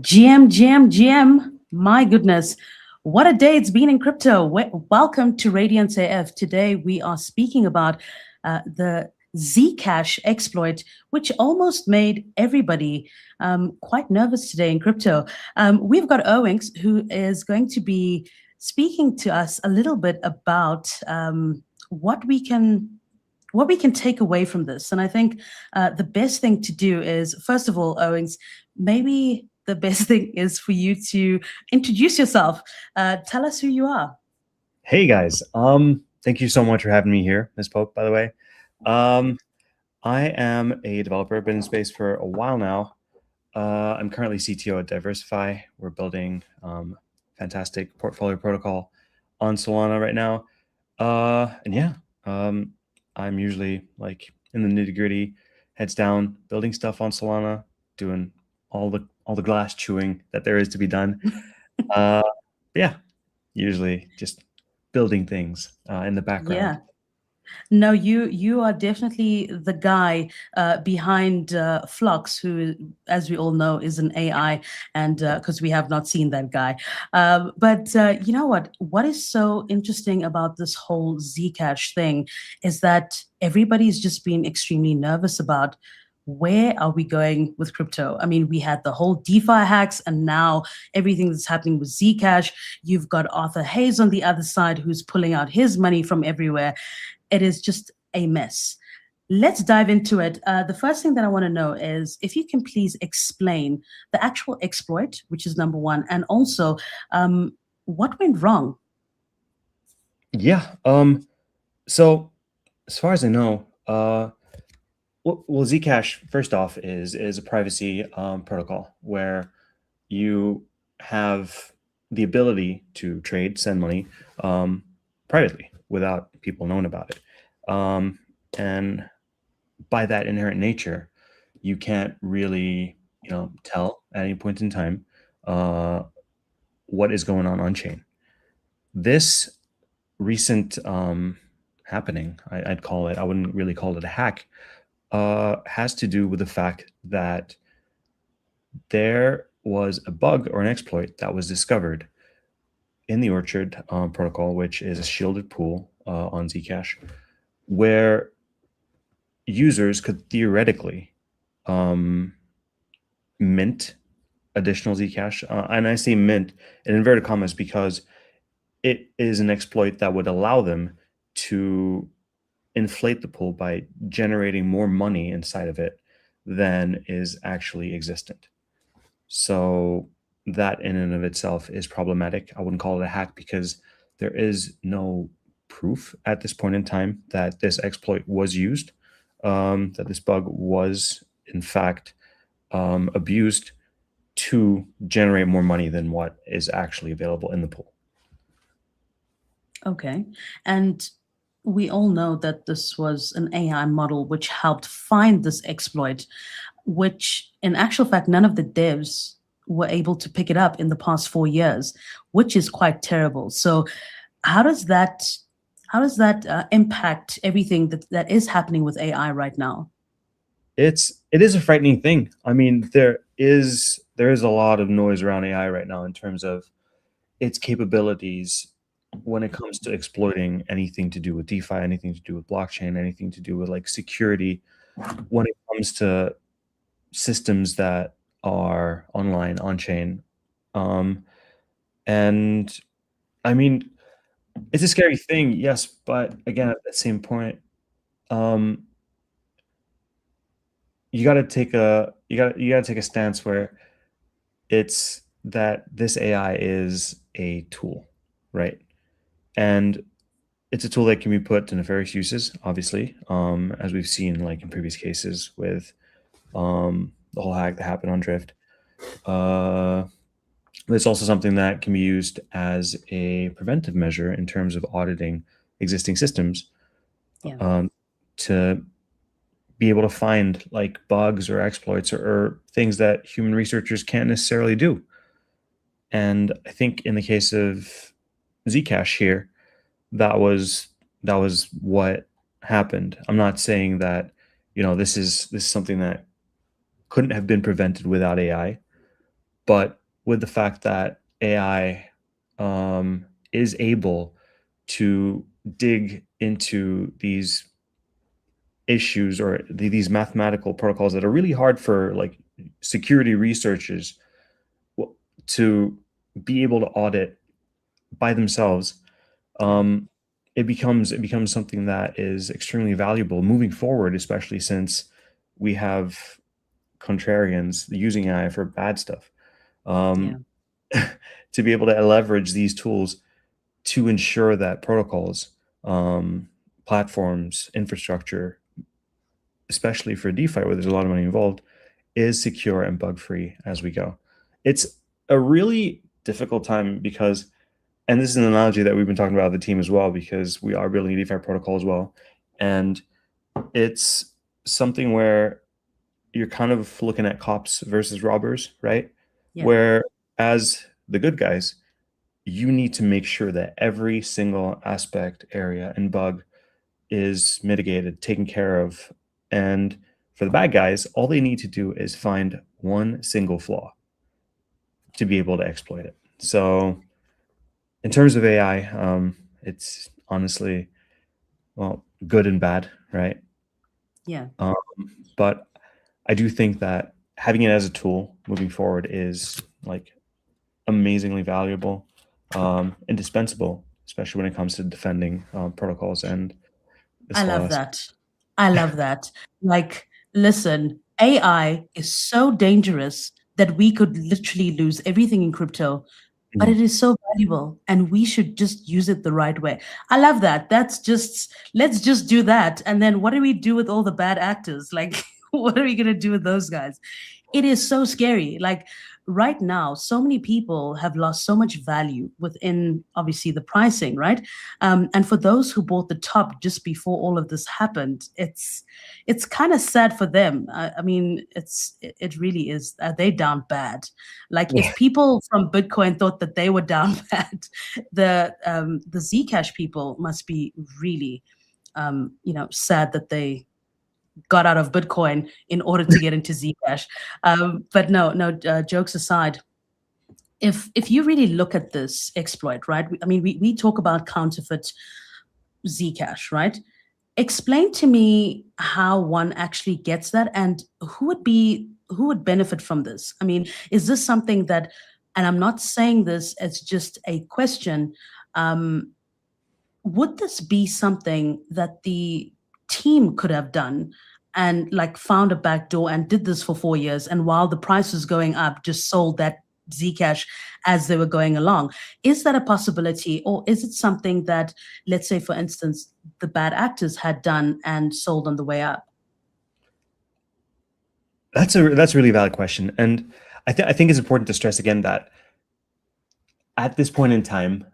GM. My goodness. What a day it's been in crypto. Welcome to Radiance AF. Today we are speaking about the Zcash exploit, which almost made everybody quite nervous today in crypto. We've got Owings, who is going to be speaking to us a little bit about what we can take away from this. And I think the best thing to do is, first of all, Owings, maybe the best thing is for you to introduce yourself. Tell us who you are. Hey guys, thank you so much for having me here, Ms. Pope, by the way. I am a developer, been in space for a while now. I'm currently CTO at Diversify. We're building fantastic portfolio protocol on Solana right now. I'm usually like in the nitty-gritty, heads down, building stuff on Solana, doing all the glass chewing that there is to be done. Yeah, usually just building things in the background. Yeah. No, you are definitely the guy behind Flux, who, as we all know, is an AI, and because we have not seen that guy. But you know what? What is so interesting about this whole Zcash thing is that everybody's just been extremely nervous about where are we going with crypto? I mean, we had the whole DeFi hacks, and now everything that's happening with Zcash. You've got Arthur Hayes on the other side who's pulling out his money from everywhere. It is just a mess. Let's dive into it. The first thing that I want to know is if you can please explain the actual exploit, which is number one, and also what went wrong? Yeah. So as far as I know, well, Zcash, first off, is a privacy protocol where you have the ability to trade, send money privately without people knowing about it. And by that inherent nature, you can't really, tell at any point in time what is going on chain. This recent happening, I'd call it, I wouldn't really call it a hack, has to do with the fact that there was a bug or an exploit that was discovered in the Orchard protocol, which is a shielded pool on Zcash, where users could theoretically mint additional Zcash. And I say mint in inverted commas because it is an exploit that would allow them to inflate the pool by generating more money inside of it than is actually existent. So that in and of itself is problematic. I wouldn't call it a hack because there is no proof at this point in time that this exploit was used, that this bug was in fact abused to generate more money than what is actually available in the pool. Okay. And we all know that this was an AI model which helped find this exploit, which in actual fact, none of the devs were able to pick it up in the past 4 years, which is quite terrible. So how does that impact everything that is happening with AI right now? It is a frightening thing. I mean, there is a lot of noise around AI right now in terms of its capabilities when it comes to exploiting anything to do with DeFi, anything to do with blockchain, anything to do with like security, when it comes to systems that are online, on chain. And I mean, it's a scary thing, yes, but again, at that same point, you got to take a stance where it's that this AI is a tool, right? And it's a tool that can be put to nefarious uses, obviously, as we've seen like in previous cases with the whole hack that happened on Drift. It's also something that can be used as a preventive measure in terms of auditing existing systems, to be able to find like bugs or exploits or things that human researchers can't necessarily do. And I think in the case of Zcash here, that was what happened. I'm not saying that, this is something that couldn't have been prevented without AI, But with the fact that AI is able to dig into these issues or these mathematical protocols that are really hard for like security researchers to be able to audit by themselves, Yeah. it becomes something that is extremely valuable moving forward, especially since we have contrarians using AI for bad stuff. Yeah. Um, to be able to leverage these tools to ensure that protocols, platforms, infrastructure, especially for DeFi where there's a lot of money involved, is secure and bug free as we go. It's a really difficult time because, and this is an analogy that we've been talking about with the team as well, because we are building a DeFi protocol as well. And it's something where you're kind of looking at cops versus robbers, right? Yeah. Where as the good guys, you need to make sure that every single aspect, area, and bug is mitigated, taken care of. And for the bad guys, all they need to do is find one single flaw to be able to exploit it. So, in terms of AI, it's honestly, well, good and bad, right? Yeah. Um, but I do think that having it as a tool moving forward is like amazingly valuable, indispensable, especially when it comes to defending protocols and I this love loss. that. I love that. Like, listen, AI is so dangerous that we could literally lose everything in crypto, but Mhm. it is so valuable and we should just use it the right way. I love that. That's just, let's just do that. And then what do we do with all the bad actors? Like, what are we going to do with those guys? It is so scary. Like right now, so many people have lost so much value within obviously the pricing, right? And for those who bought the top just before all of this happened, it's kind of sad for them. I mean, it really is. They down bad. Like Yeah. if people from Bitcoin thought that they were down bad, the Zcash people must be really sad that they got out of Bitcoin in order to get into Zcash. But no, jokes aside, if you really look at this exploit, right? I mean, we talk about counterfeit Zcash, right? Explain to me how one actually gets that and who would benefit from this? I mean, is this something that, and I'm not saying this as just a question, um, would this be something that the team could have done and like found a back door and did this for 4 years and while the price was going up just sold that Zcash as they were going along? Is that a possibility, or is it something that, let's say for instance, the bad actors had done and sold on the way up? That's a really valid question, and I think it's important to stress again that at this point in time,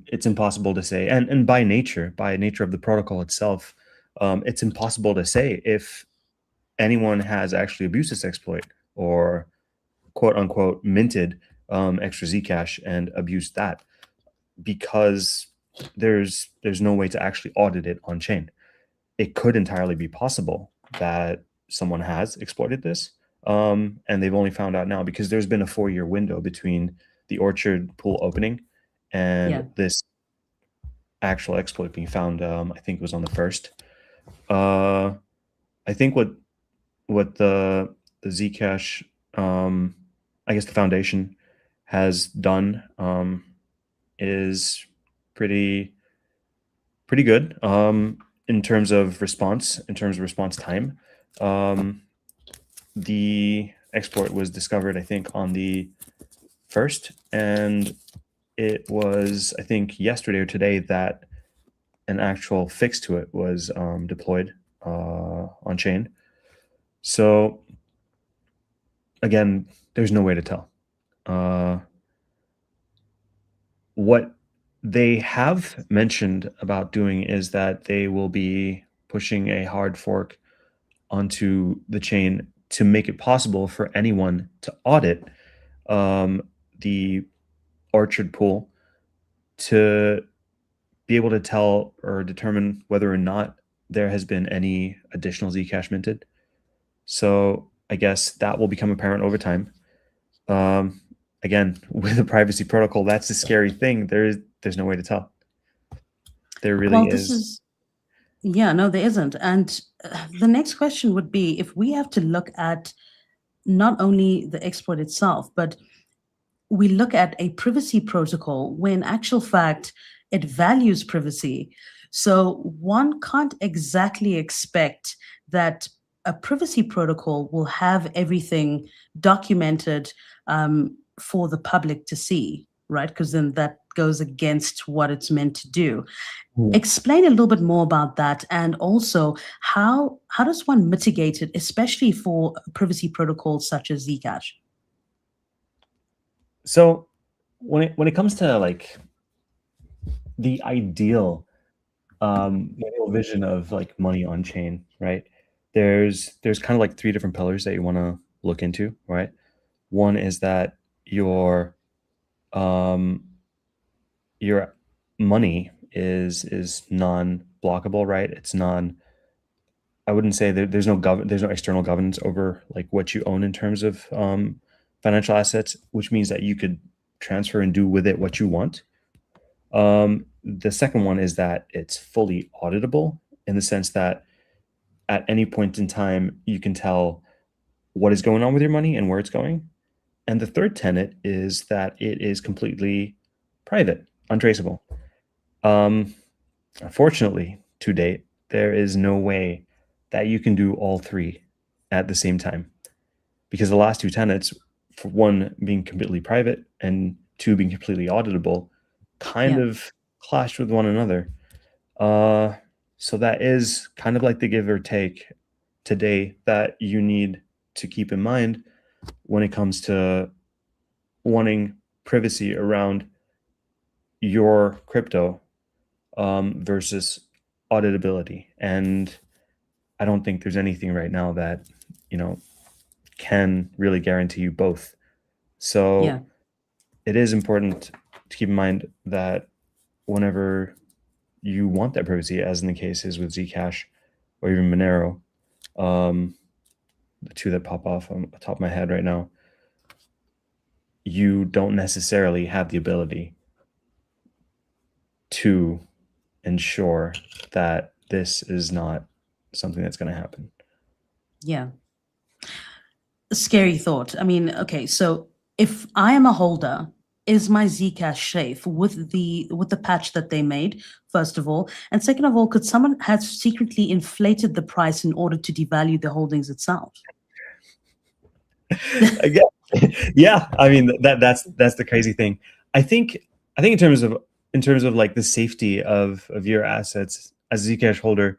it's impossible to say, and by nature of the protocol itself, it's impossible to say if anyone has actually abused this exploit or quote unquote minted extra Zcash and abused that, because there's no way to actually audit it on chain. It could entirely be possible that someone has exploited this, and they've only found out now because there's been a 4-year window between the orchard pool opening Yeah. and this actual exploit being found. I think it was on the first. Uh, I think what the Zcash, I guess the foundation has done, is pretty pretty good, in terms of response time. Um, the exploit was discovered, I think, on the first, and it was, I think, yesterday or today that an actual fix to it was deployed on chain. So again, there's no way to tell. Uh, what they have mentioned about doing is that they will be pushing a hard fork onto the chain to make it possible for anyone to audit um, the orchard pool to be able to tell or determine whether or not there has been any additional Zcash minted. So I guess that will become apparent over time. again, with a privacy protocol, that's the scary thing. There's no way to tell. There really Well, this is. is, yeah, no, there isn't. And the next question would be, if we have to look at not only the exploit itself, but we look at a privacy protocol when in actual fact it values privacy. So one can't exactly expect that a privacy protocol will have everything documented for the public to see, right? Because then that goes against what it's meant to do. Explain a little bit more about that, and also how does one mitigate it, especially for privacy protocols such as Zcash? So when it comes to like the ideal vision of like money on chain, right? There's kind of like three different pillars that you want to look into, right? One is that um, your money is non-blockable, right? It's non. I wouldn't say that there's no external governance over like what you own in terms of financial assets, which means that you could transfer and do with it what you want. The second one is that it's fully auditable in the sense that at any point in time, you can tell what is going on with your money and where it's going. And the third tenet is that it is completely private, untraceable. Unfortunately, to date, there is no way that you can do all three at the same time, because the last two tenets, for one being completely private and two being completely auditable, kind Yeah, of clash with one another. So that is kind of like the give or take today that you need to keep in mind when it comes to wanting privacy around your crypto versus auditability. And I don't think there's anything right now that, you know, can really guarantee you both. yeah, So it is important to keep in mind that whenever you want that privacy, as in the cases with Zcash or even Monero, the two that pop off on the top of my head right now, you don't necessarily have the ability to ensure that this is not something that's going to happen. yeah. A scary thought. I mean, okay, so if I am a holder, is my Zcash safe with the patch that they made, first of all? And second of all, could someone have secretly inflated the price in order to devalue the holdings itself? Again, yeah, I mean that's the crazy thing. I think in terms of like the safety of your assets as a Zcash holder,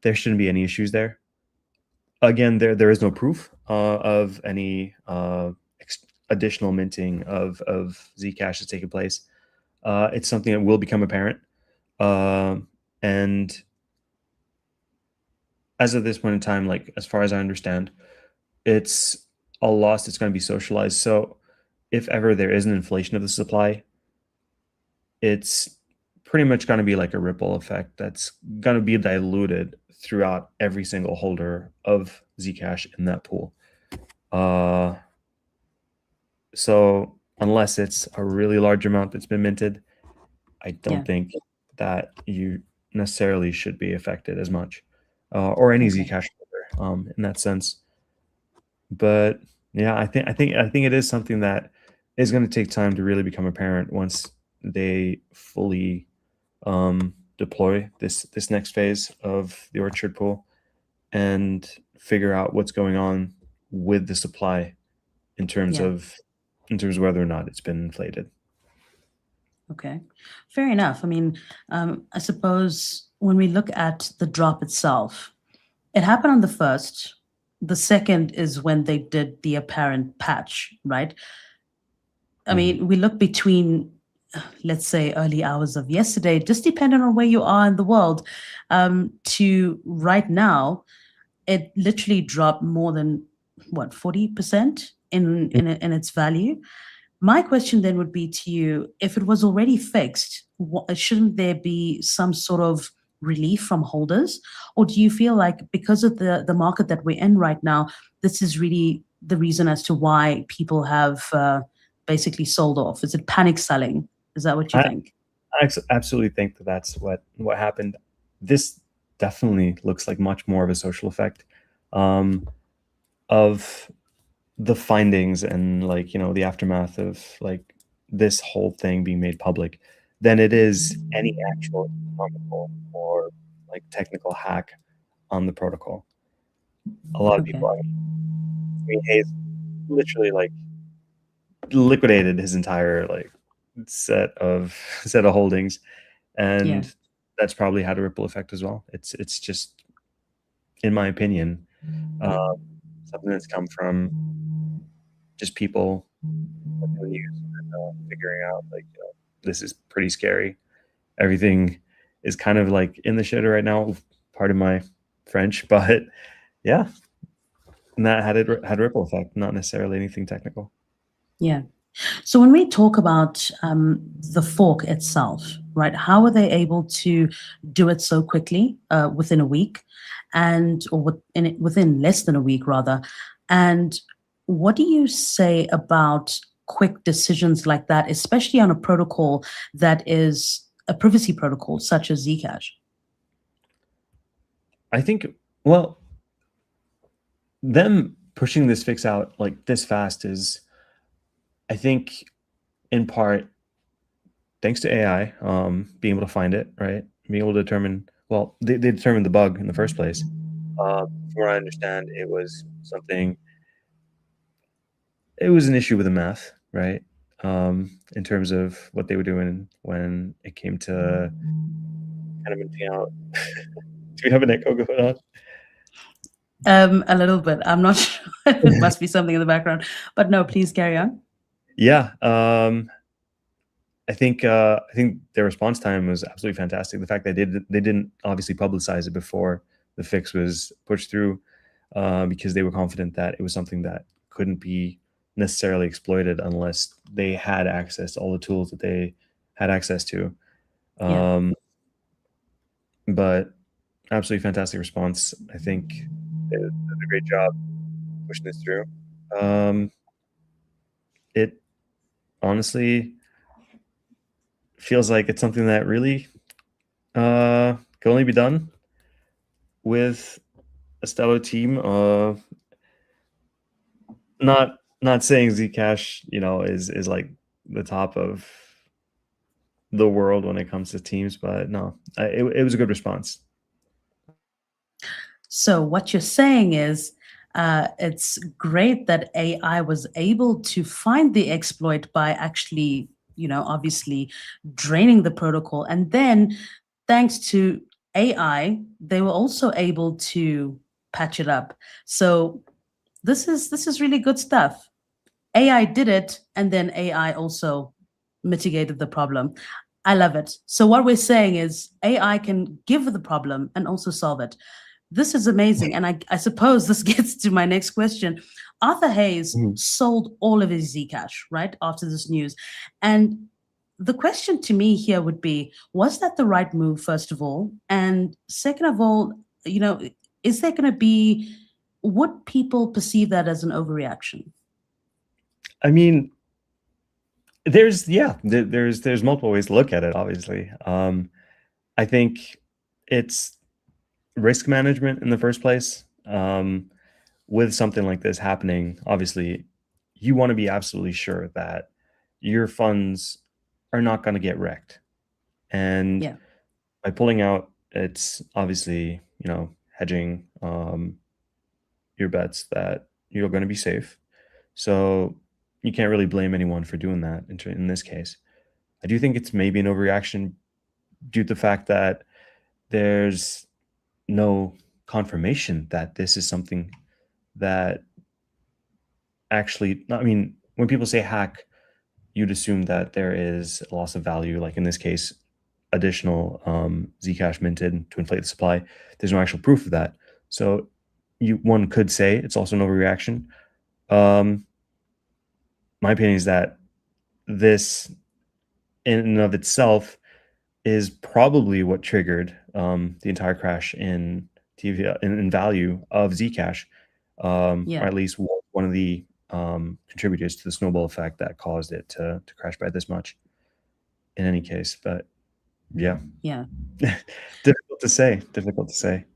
there shouldn't be any issues there. Again, there is no proof of any additional minting of Zcash that's taking place. It's something that will become apparent, and as of this point in time, like as far as I understand, it's a loss that's going to be socialized. So if ever there is an inflation of the supply, it's pretty much going to be like a ripple effect that's going to be diluted throughout every single holder of Zcash in that pool. So unless it's a really large amount that's been minted, I don't Yeah. think that you necessarily should be affected as much, or any Okay. Zcash holder in that sense. But yeah, I think it is something that is going to take time to really become apparent once they fully deploy this next phase of the orchard pool and figure out what's going on with the supply in terms Yeah. of whether or not it's been inflated. Okay. Fair enough. I mean, I suppose when we look at the drop itself, it happened on the first. The second is when they did the apparent patch, right? I mean, we look between, let's say, early hours of yesterday, just depending on where you are in the world, to right now, it literally dropped more than what, 40% in its value. My question then would be to you, if it was already fixed, shouldn't there be some sort of relief from holders? Or do you feel like because of the market that we're in right now, this is really the reason as to why people have basically sold off? Is it panic selling? Is that what you I, think? I absolutely think that that's what happened. This definitely looks like much more of a social effect um, of the findings and like the aftermath of like this whole thing being made public than it is any actual economical or like technical hack on the protocol. A lot of Okay. people, I mean, Hayes literally like liquidated his entire like set of holdings, Yeah. and that's probably had a ripple effect as well. It's just, in my opinion, uh, something that's come from just people looking at the news and figuring out like this is pretty scary. Everything is kind of like in the shitter right now. Pardon my French, but yeah, and that had a ripple effect, not necessarily anything technical. Yeah. So when we talk about the fork itself, right? How were they able to do it so quickly, within a week, and or within less than a week rather? And what do you say about quick decisions like that, especially on a protocol that is a privacy protocol such as Zcash? I think, well, them pushing this fix out like this fast is, I think, in part thanks to AI being able to find it, right? Being able to determine, well, they determined the bug in the first place. From what I understand, it was an issue with the math, right? In terms of what they were doing when it came to kind of minting out. Do we have an echo going on? A little bit. I'm not sure. It must be something in the background, but no, please carry on. Yeah. I think their response time was absolutely fantastic. The fact that they didn't obviously publicize it before the fix was pushed through, because they were confident that it was something that couldn't be necessarily exploited unless they had access to all the tools that they had access to. Yeah. But absolutely fantastic response. I think they did a great job pushing this through. It honestly feels like it's something that really can only be done with a stellar team. Not saying Zcash, is like the top of the world when it comes to teams, but no, it was a good response. So what you're saying is, it's great that AI was able to find the exploit by actually, obviously draining the protocol. And then thanks to AI, they were also able to patch it up. So this is really good stuff. AI did it, and then AI also mitigated the problem. I love it. So what we're saying is AI can give the problem and also solve it. This is amazing. And I suppose this gets to my next question. Arthur Hayes Mhm. sold all of his Zcash, right, after this news. And the question to me here would be, was that the right move, first of all? And second of all, is there going to be, would people perceive that as an overreaction? I mean, there's multiple ways to look at it. Obviously, I think it's risk management in the first place. With something like this happening, obviously, you want to be absolutely sure that your funds are not going to get wrecked. And Yeah. by pulling out, it's obviously, hedging your bets that you're going to be safe. So you can't really blame anyone for doing that in this case. I do think it's maybe an overreaction due to the fact that there's no confirmation that this is something that actually, I mean, when people say hack, you'd assume that there is a loss of value, like in this case, additional Zcash minted to inflate the supply. There's no actual proof of that. So one could say it's also an overreaction. Um, my opinion is that this in and of itself is probably what triggered the entire crash in value of Zcash, or Yeah. at least one of the contributors to the snowball effect that caused it to crash by this much. In any case, but yeah, Yeah. difficult to say. Difficult to say.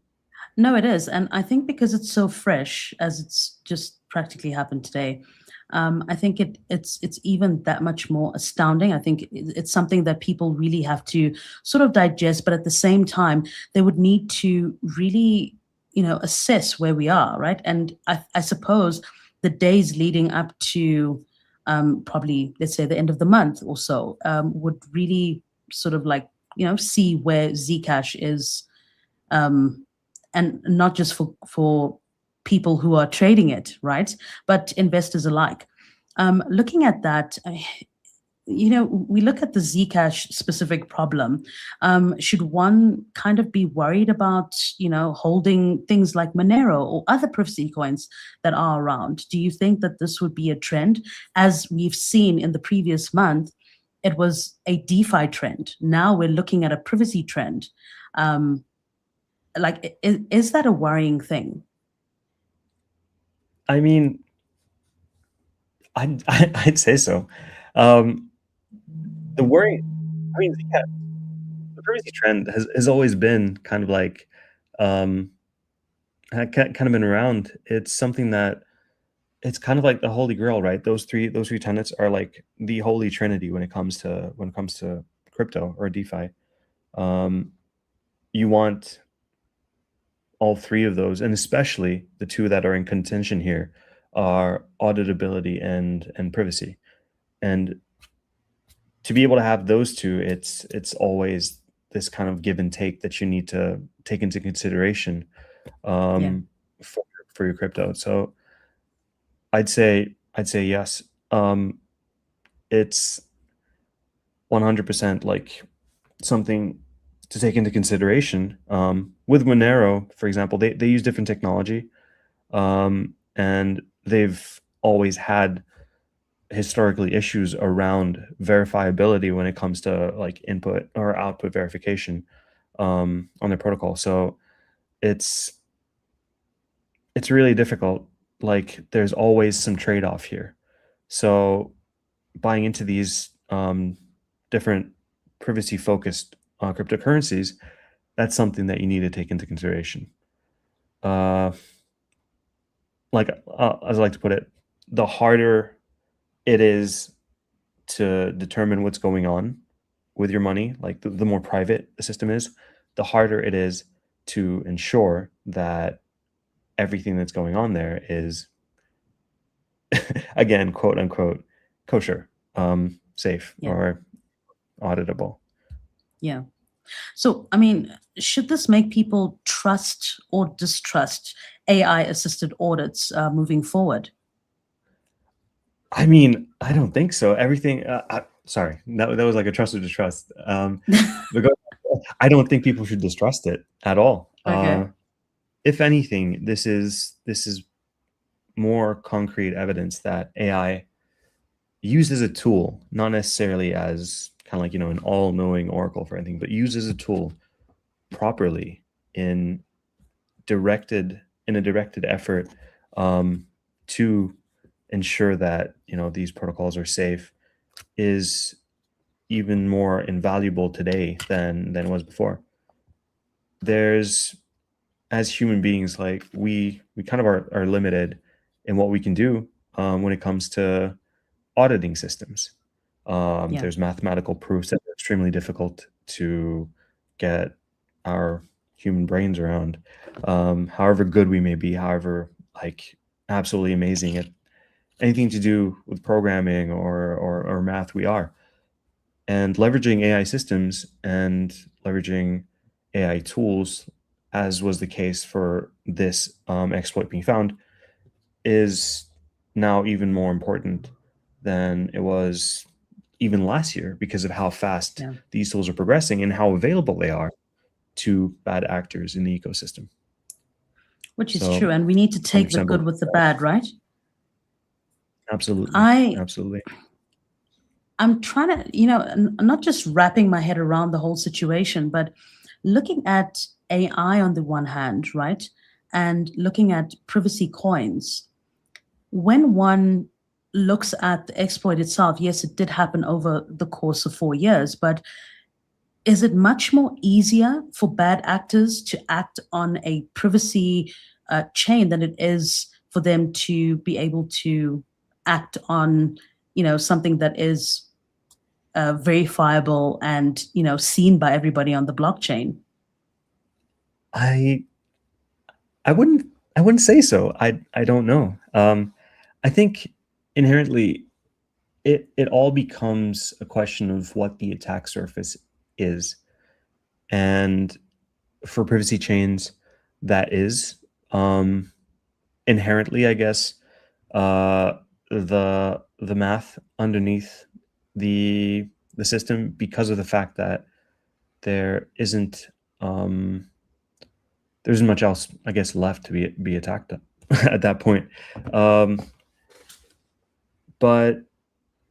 No, it is. And I think because it's so fresh, as it's just practically happened today, I think it's even that much more astounding. I think it's something that people really have to sort of digest, but at the same time, they would need to really, assess where we are, right? And I suppose the days leading up to probably, let's say, the end of the month or so, would really sort of like, see where Zcash is, and not just for people who are trading it, right? But investors alike. Looking at that, we look at the Zcash specific problem. Should one kind of be worried about, holding things like Monero or other privacy coins that are around? Do you think that this would be a trend? As we've seen in the previous month, it was a DeFi trend. Now we're looking at a privacy trend. Like, is that a worrying thing? I mean, I'd say so. The worry, I mean, yeah, the privacy trend has always been kind of like, kind of been around. It's something that it's kind of like the holy grail, right? Those three tenets are like the holy trinity when it comes to crypto or DeFi. You want all three of those, and especially the two that are in contention here are auditability and privacy. And to be able to have those two, it's always this kind of give and take that you need to take into consideration Yeah. for your crypto. So I'd say yes. It's 100% like something to take into consideration. With Monero, for example, they use different technology, and they've always had historically issues around verifiability when it comes to like input or output verification on their protocol. So it's really difficult. Like there's always some trade-off here. So buying into these different privacy focused cryptocurrencies, that's something that you need to take into consideration. Like as I like to put it, the harder it is to determine what's going on with your money, like the more private the system is, the harder it is to ensure that everything that's going on there is, again, quote unquote, kosher, safe, Yeah. or auditable. Yeah. So, I mean, should this make people trust or distrust AI assisted audits moving forward? I mean, I don't think so. Everything. Sorry, that was like a trust or distrust. Because I don't think people should distrust it at all. Okay. If anything, this is more concrete evidence that AI used as a tool, not necessarily as kind of like an all-knowing oracle for anything, but used as a tool properly in a directed effort to ensure that these protocols are safe, is even more invaluable today than it was before. There's, as human beings, like we kind of are limited in what we can do when it comes to auditing systems. Yeah. There's mathematical proofs that are extremely difficult to get our human brains around. However good we may be, however like absolutely amazing at anything to do with programming or math we are. And leveraging AI systems and leveraging AI tools, as was the case for this exploit being found, is now even more important than it was even last year because of how fast Yeah. these tools are progressing and how available they are to bad actors in the ecosystem. Which is So true. And we need to take the 100% good with the bad, right? absolutely, I absolutely. I'm trying to, not just wrapping my head around the whole situation, but looking at AI on the one hand, right? And looking at privacy coins. when one looks at the exploit itself, yes, it did happen over the course of 4 years, but is it much more easier for bad actors to act on a privacy chain than it is for them to be able to act on, something that is verifiable and, seen by everybody on the blockchain? I I wouldn't say so. I don't know. I think inherently it all becomes a question of what the attack surface is. And for privacy chains, that is inherently, I guess, the math underneath the system, because of the fact that there isn't much else, I guess, left to be attacked at that point. But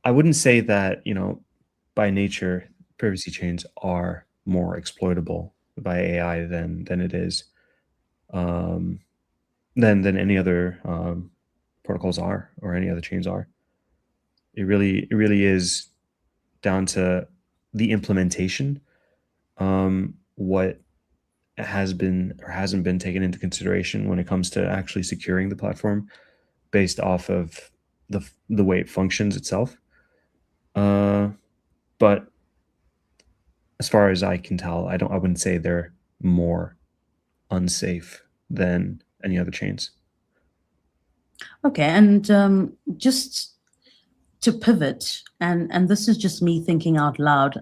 I wouldn't say that, by nature, privacy chains are more exploitable by AI than it is than any other protocols are, or any other chains are. It really is down to the implementation, what has been or hasn't been taken into consideration when it comes to actually securing the platform based off of the way it functions itself. But as far as I can tell, I wouldn't say they're more unsafe than any other chains. Okay, and just to pivot, and this is just me thinking out loud.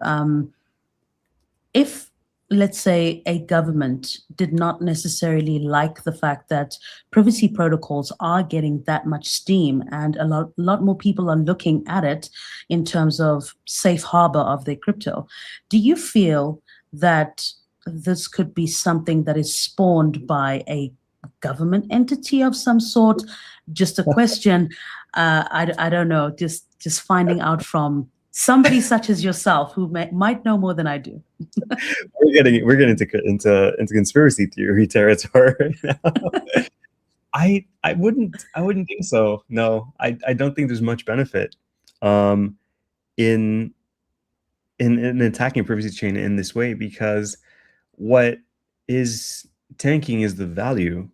If, let's say, a government did not necessarily like the fact that privacy protocols are getting that much steam, and a lot more people are looking at it in terms of safe harbor of their crypto, do you feel that this could be something that is spawned by a government entity of some sort? Just a question. I don't know. Just finding out from somebody such as yourself who might know more than I do. We're getting into conspiracy theory territory right now. I wouldn't think so. No, I don't think there's much benefit in attacking a privacy chain in this way, because what is tanking is the value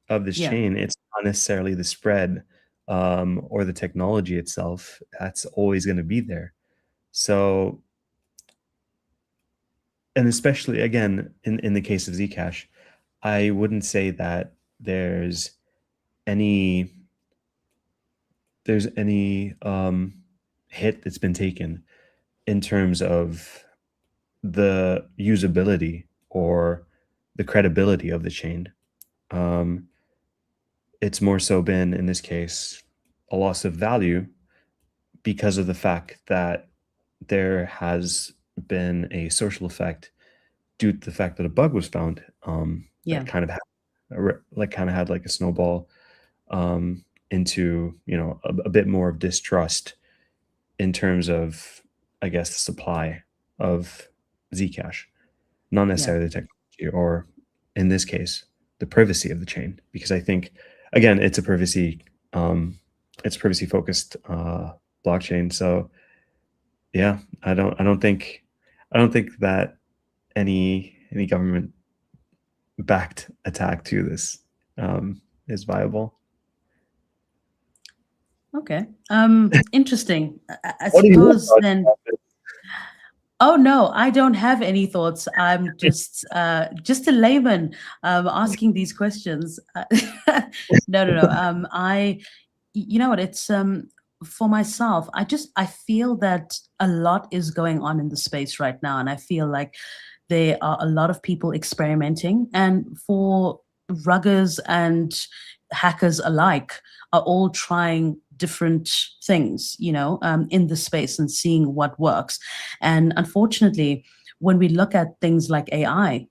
of this Yeah, chain. It's not necessarily the spread or the technology itself. That's always going to be there. So, and especially again in the case of Zcash, I wouldn't say that there's any hit that's been taken in terms of the usability or the credibility of the chain. It's more so been, in this case, a loss of value because of the fact that there has been a social effect due to the fact that a bug was found yeah, that kind of had like a snowball into a bit more of distrust in terms of, I guess, the supply of Zcash, not yeah, necessarily the technology, or in this case, the privacy of the chain. Because I think, again, it's a privacy focused blockchain. So yeah, I don't think that any government backed attack to this is viable. okay. Interesting. I What are your suppose thoughts then. about this? Oh no, I don't have any thoughts. I'm just a layman asking these questions. No, no, no. You know what? It's for myself. I feel that a lot is going on in the space right now, and I feel like there are a lot of people experimenting, and for ruggers and hackers alike are all trying different things, in the space and seeing what works. And unfortunately, when we look at things like AI,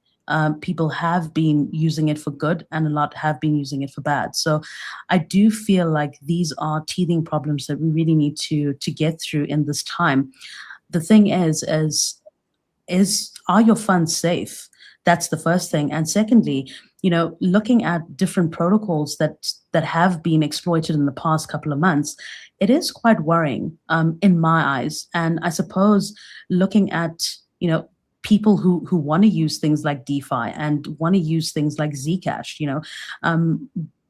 people have been using it for good, and a lot have been using it for bad. So I do feel like these are teething problems that we really need to get through in this time. The thing is are your funds safe? That's the first thing. And secondly, looking at different protocols that have been exploited in the past couple of months, it is quite worrying in my eyes. And I suppose looking at people who want to use things like DeFi and want to use things like Zcash,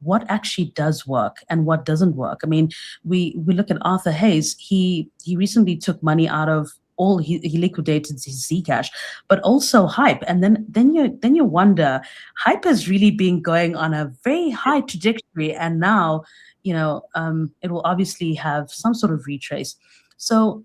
what actually does work and what doesn't work. I mean, we look at Arthur Hayes. He recently took money out of all he liquidated his Zcash, but also Hype. And then you wonder, Hype has really been going on a very high trajectory, and now it will obviously have some sort of retrace. So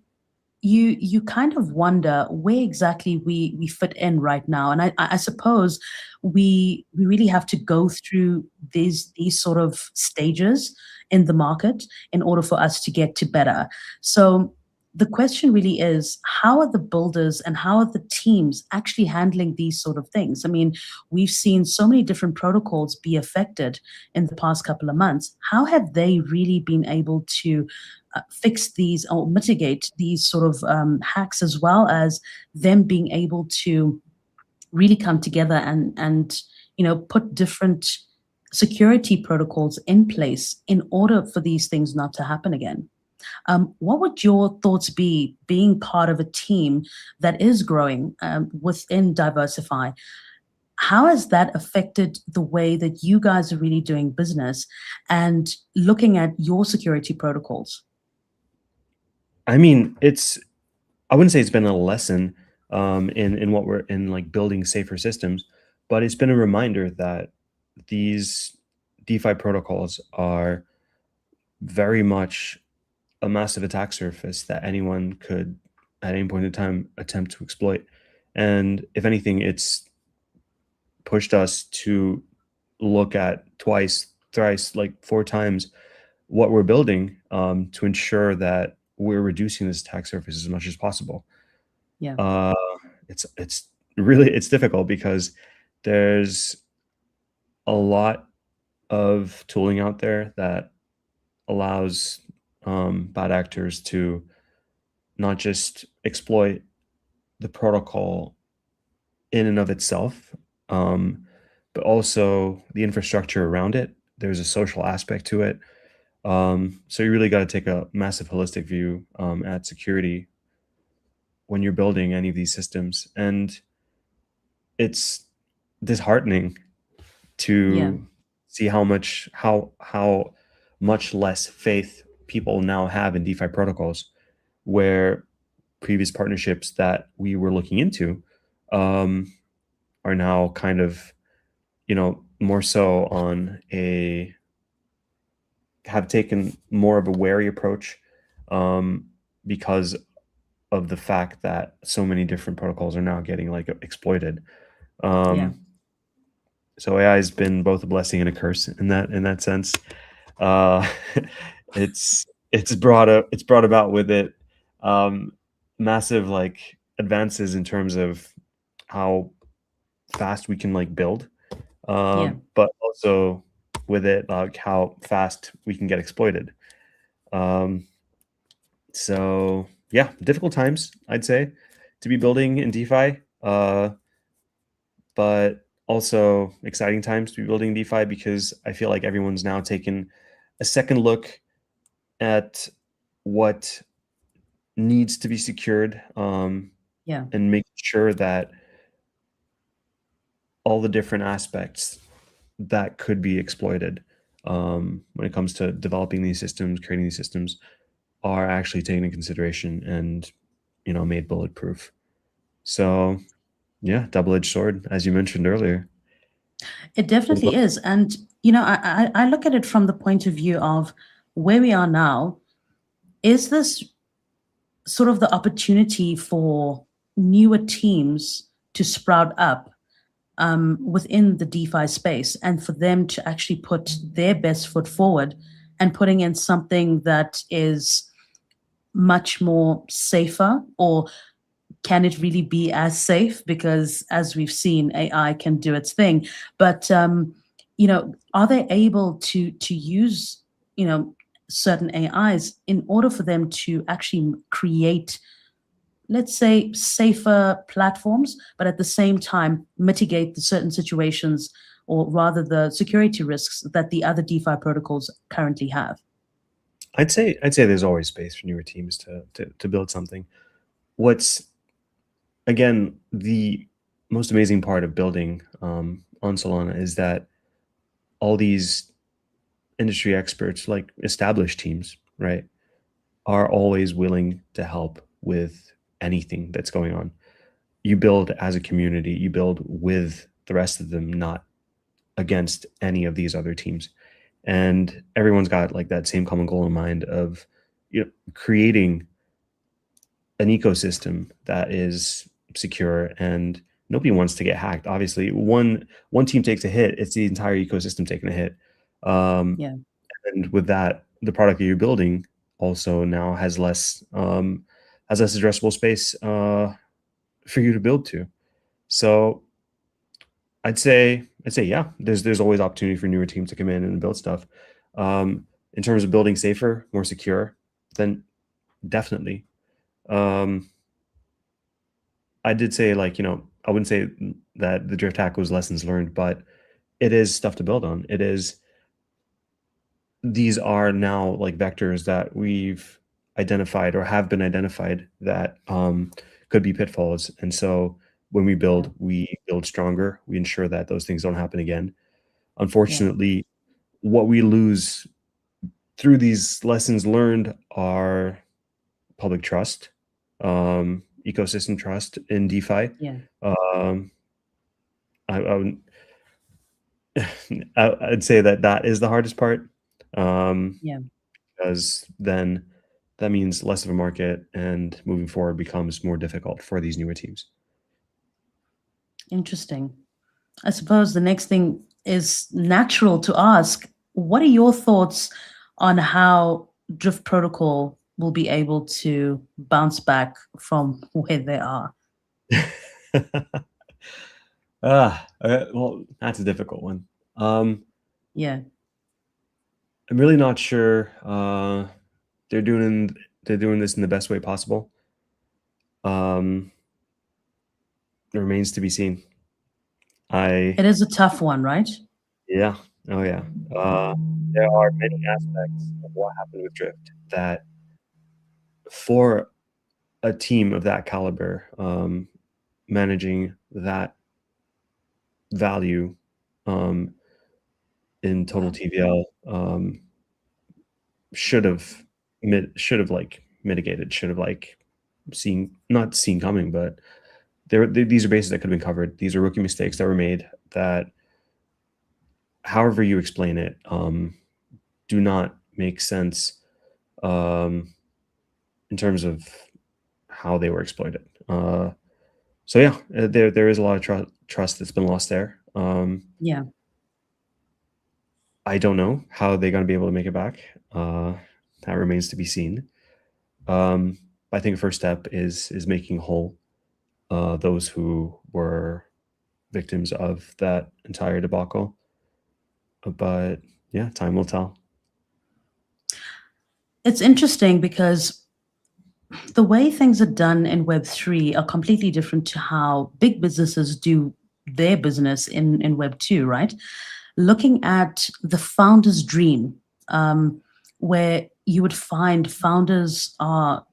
you kind of wonder where exactly we fit in right now. And I suppose we really have to go through these sort of stages in the market in order for us to get to better. So the question really is, how are the builders and how are the teams actually handling these sort of things? I mean, we've seen so many different protocols be affected in the past couple of months. How have they really been able to fix these or mitigate these sort of hacks, as well as them being able to really come together and put different security protocols in place in order for these things not to happen again? What would your thoughts be, being part of a team that is growing within Diversify? How has that affected the way that you guys are really doing business and looking at your security protocols? I mean, I wouldn't say it's been a lesson in what we're in, like building safer systems, but it's been a reminder that these DeFi protocols are very much a massive attack surface that anyone could at any point in time attempt to exploit. And if anything, it's pushed us to look at twice, thrice, like 4 times what we're building to ensure that we're reducing this attack surface as much as possible. Yeah. It's really, it's difficult because there's a lot of tooling out there that allows bad actors to not just exploit the protocol in and of itself, but also the infrastructure around it. There's a social aspect to it. So you really got to take a massive holistic view at security when you're building any of these systems. And it's disheartening to see how much less faith people now have in DeFi protocols, where previous partnerships that we were looking into are now kind of, more so on have taken more of a wary approach because of the fact that so many different protocols are now getting like exploited. So AI has been both a blessing and a curse in that sense. It's brought about with it massive like advances in terms of how fast we can like build, but also with it like how fast we can get exploited. So yeah, difficult times, I'd say, to be building in DeFi, but also exciting times to be building DeFi, because I feel like everyone's now taken a second look at what needs to be secured, and making sure that all the different aspects that could be exploited when it comes to developing these systems, creating these systems, are actually taken into consideration and made bulletproof. So yeah, double-edged sword, as you mentioned earlier. It definitely is. And I look at it from the point of view of where we are now. Is this sort of the opportunity for newer teams to sprout up within the DeFi space, and for them to actually put their best foot forward and putting in something that is much more safer? Or can it really be as safe? Because as we've seen, AI can do its thing. But are they able to use certain AIs in order for them to actually create, let's say, safer platforms, but at the same time mitigate the certain situations or rather the security risks that the other DeFi protocols currently have? I'd say there's always space for newer teams to build something. What's again the most amazing part of building on Solana is that all these industry experts, like established teams, right, are always willing to help with anything that's going on. You build as a community, you build with the rest of them, not against any of these other teams. And everyone's got like that same common goal in mind of, creating an ecosystem that is secure, and nobody wants to get hacked. Obviously, one team takes a hit, it's the entire ecosystem taking a hit. Um, Yeah, and with that, the product that you're building also now has less addressable space for you to build to. So I'd say yeah, there's always opportunity for newer teams to come in and build stuff. In terms of building safer, more secure, then definitely. Um, I did say, like, I wouldn't say that the drift hack was lessons learned, but it is stuff to build on. These are now like vectors that we've identified or have been identified that could be pitfalls. And so when yeah, we build stronger. We ensure that those things don't happen again. yeah, Unfortunately, what we lose through these lessons learned are public trust, ecosystem trust in DeFi. yeah, Um, I would I'd say that that is the hardest part, um, yeah. because then that means less of a market, and moving forward becomes more difficult for these newer teams. Interesting. I suppose the next thing is natural to ask, what are your thoughts on how Drift Protocol will be able to bounce back from where they are? Well, that's a difficult one. Um, Yeah, I'm really not sure. They're doing they're doing this in the best way possible. Um, it remains to be seen. I it is a tough one, right? Yeah, oh yeah. Uh, there are many aspects of what happened with Drift that, for a team of that caliber, managing that value um, in total TVL, should have like mitigated, should have like seen not seen coming, but these are bases that could have been covered. These are rookie mistakes that were made that, however you explain it, do not make sense um, in terms of how they were exploited. So yeah, there is a lot of trust that's been lost there. Yeah. I don't know how they're going to be able to make it back. That remains to be seen. Um, I think the first step is making whole those who were victims of that entire debacle. But yeah, time will tell. It's interesting because the way things are done in Web3 are completely different to how big businesses do their business in Web2, right? Looking at the founder's dream, where you would find founders are,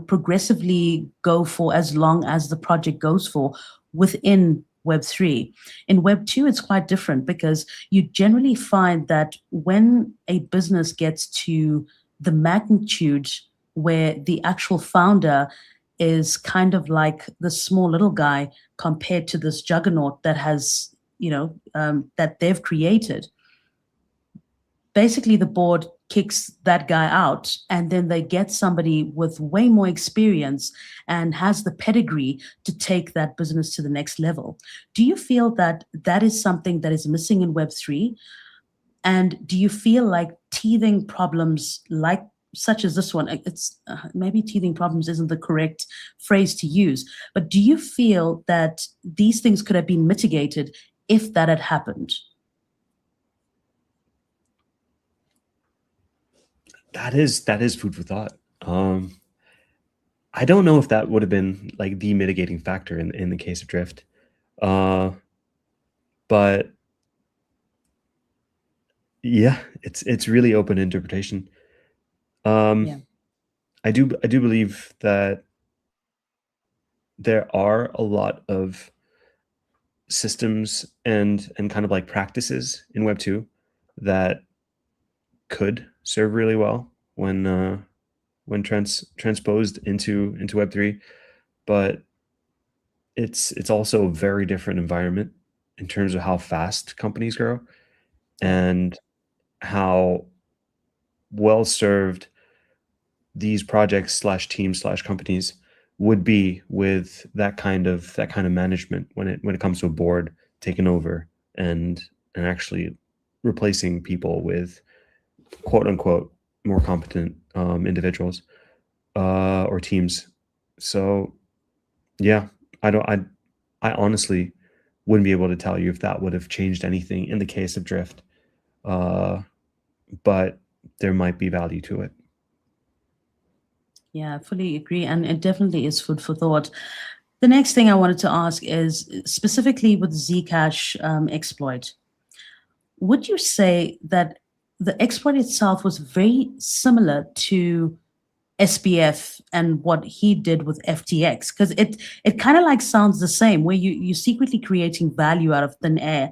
progressively go for as long as the project goes for within Web3. In Web2, it's quite different because you generally find that when a business gets to the magnitude where the actual founder is kind of like the small little guy compared to this juggernaut that has, that they've created. Basically, the board kicks that guy out, and then they get somebody with way more experience and has the pedigree to take that business to the next level. Do you feel that that is something that is missing in Web3? And do you feel like teething problems like such as this one, it's maybe teething problems isn't the correct phrase to use, but do you feel that these things could have been mitigated if that had happened? That is food for thought. I don't know if that would have been like the mitigating factor in the case of Drift, uh, but Yeah, it's really open interpretation. Um, Yeah, I do believe that there are a lot of systems and kind of like practices in Web 2 that could serve really well when transposed into Web 3, but it's also a very different environment in terms of how fast companies grow yeah, and how well served these projects slash teams slash companies would be with that kind of management when it comes to a board taking over and actually replacing people with quote unquote more competent individuals or teams. So yeah, I honestly wouldn't be able to tell you if that would have changed anything in the case of Drift, uh, but there might be value to it. yeah, I fully agree. And it definitely is food for thought. The next thing I wanted to ask is specifically with Zcash exploit. Would you say that the exploit itself was very similar to SBF and what he did with FTX? Because it kind of like sounds the same, where you secretly creating value out of thin air,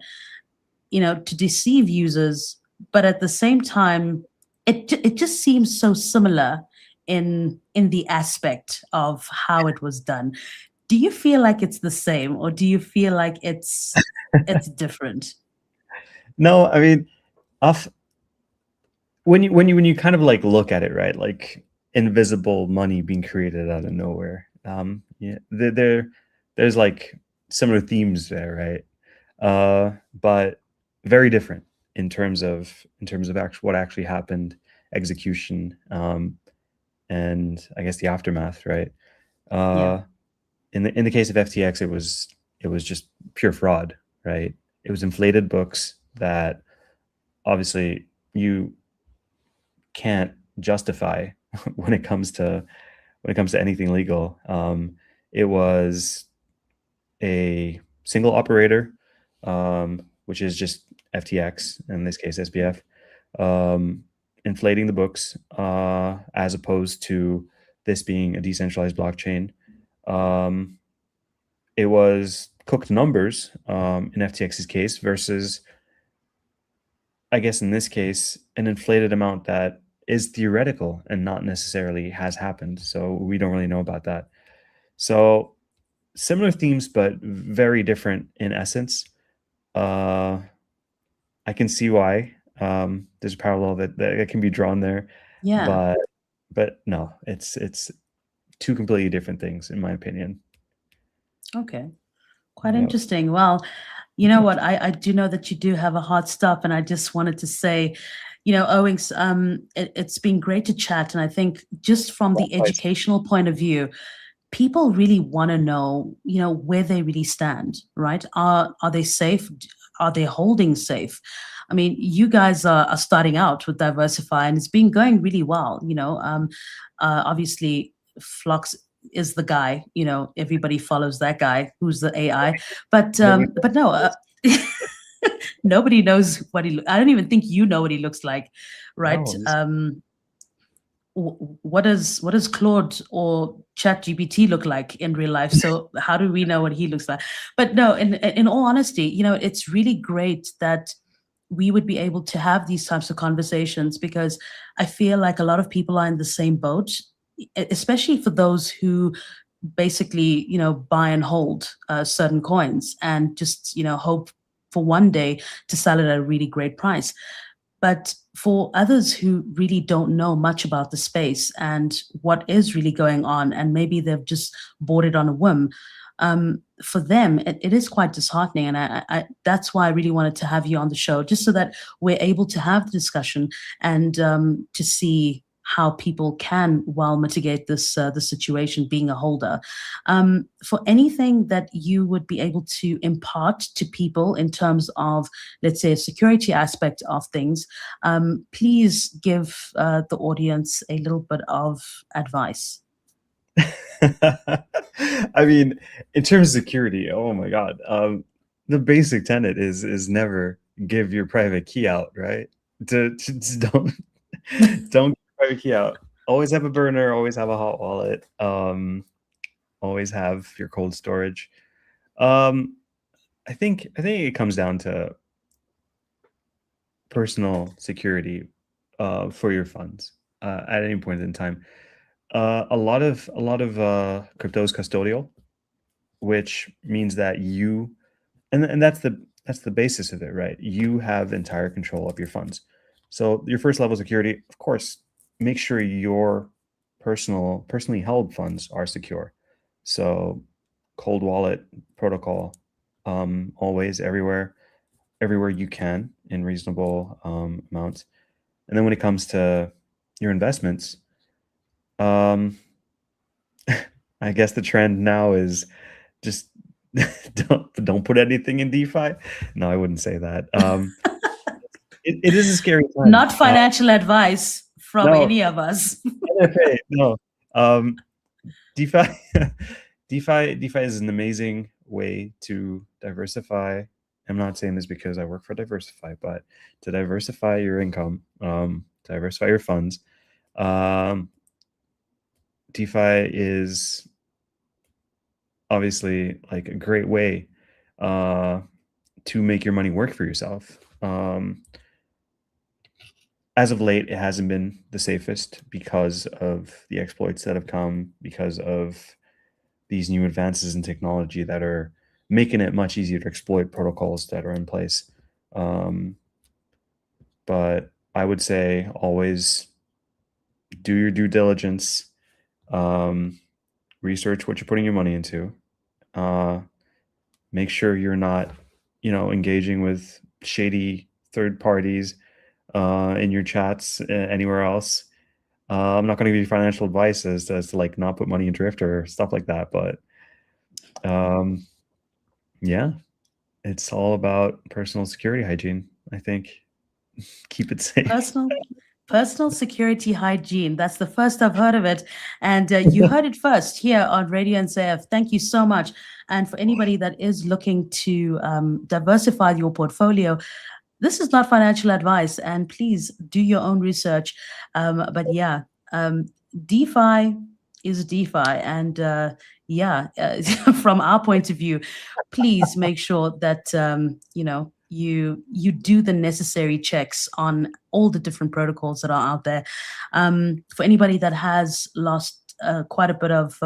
to deceive users, but at the same time, it just seems so similar in the aspect of how it was done. Do you feel like it's the same, or do you feel like it's different? No, I mean, off when you kind of like look at it, right? Like invisible money being created out of nowhere. Yeah, there's like similar themes there, right? But very different in terms of what actually happened, execution, and I guess the aftermath, right? Yeah, Uh, in the case of FTX, it was just pure fraud, right? It was inflated books that obviously you can't justify when it comes to anything legal. It was a single operator, which is just FTX, in this case SBF, um, inflating the books as opposed to this being a decentralized blockchain. Um, it was cooked numbers in FTX's case versus, I guess in this case, an inflated amount that is theoretical and not necessarily has happened. So we don't really know about that. So similar themes, but very different in essence. Uh, I can see why there's a parallel that can be drawn there, yeah. but no, it's two completely different things in my opinion. Okay. Quite Yeah. interesting. Well, you know what? I do know that you do have a hard stop, and I just wanted to say, Owings, it's been great to chat. And I think just from the Likewise. educational point of view, people really want to know, where they really stand, right? Are they safe? Are they holding safe? I mean, you guys are starting out with Diversify, and it's been going really well. Obviously, Flux is the guy. Everybody follows that guy who's the AI. But Nobody but no, nobody knows what he. I don't even think you know what he looks like, right? no, this What does Claude or ChatGPT look like in real life? So how do we know what he looks like? But no, in all honesty, it's really great that we would be able to have these types of conversations, because I feel like a lot of people are in the same boat, especially for those who basically buy and hold certain coins and just hope for one day to sell it at a really great price. But for others who really don't know much about the space and what is really going on, and maybe they've just bought it on a whim, for them, it is quite disheartening. And that's why I really wanted to have you on the show, just so that we're able to have the discussion and to see how people can well mitigate the situation being a holder. For anything that you would be able to impart to people in terms of, let's say, a security aspect of things, please give the audience a little bit of advice. I mean, in terms of security, oh my God, the basic tenet is never give your private key out, right? just don't get private key out. Always have a burner. Always have a hot wallet. Always have your cold storage. I think it comes down to personal security for your funds at any point in time. A lot of crypto is custodial, which means that you and that's the basis of it, right? You have entire control of your funds. So your first level of security, of course, make sure your personally held funds are secure. So cold wallet protocol, always everywhere you can in reasonable amounts. And then when it comes to your investments, um, I guess the trend now is just don't put anything in DeFi. No, I wouldn't say that. It is a scary time. Not financial advice from no, any of us. NFA, no. DeFi, DeFi is an amazing way to diversify. I'm not saying this because I work for Diversify, but to diversify your income, diversify your funds. DeFi is obviously like a great way to make your money work for yourself. As of late, it hasn't been the safest because of the exploits that have come, because of these new advances in technology that are making it much easier to exploit protocols that are in place. But I would say always do your due diligence, research what you're putting your money into, make sure you're not, engaging with shady third parties in your chats anywhere else. I'm not going to give you financial advice as to like not put money in drift or stuff like that, but yeah, it's all about personal security hygiene. I think keep it safe. Personal security hygiene. That's the first I've heard of it. And you heard it first here on Radio NCF. Thank you so much. And for anybody that is looking to diversify your portfolio, this is not financial advice, and please do your own research. But yeah, DeFi is DeFi, and from our point of view, please make sure that you do the necessary checks on all the different protocols that are out there. For anybody that has lost quite a bit of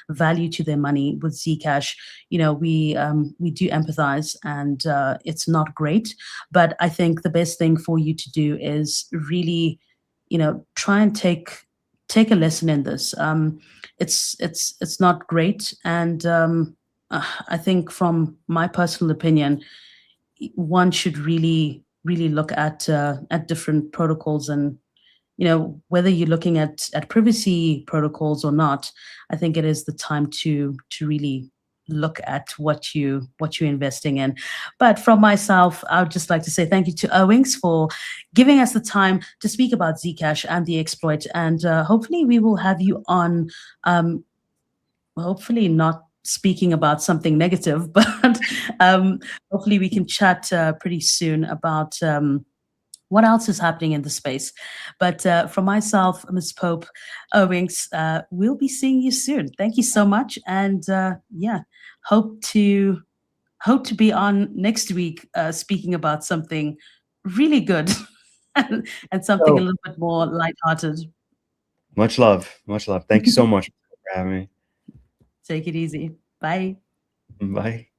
value to their money with Zcash, we do empathize, and it's not great. But I think the best thing for you to do is really, try and take a lesson in this. It's not great, and I think from my personal opinion, one should really look at different protocols, and whether you're looking at privacy protocols or not, I think it is the time to really look at what you're investing in. But from myself, I would just like to say thank you to Owings for giving us the time to speak about Zcash and the exploit, and hopefully we will have you on, hopefully not speaking about something negative, but hopefully we can chat pretty soon about what else is happening in the space. But from myself, Ms. Pope, Owings, we'll be seeing you soon. Thank you so much. And hope to be on next week speaking about something really good and something a little bit more lighthearted. Much love. Much love. Thank you so much for having me. Take it easy. Bye. Bye.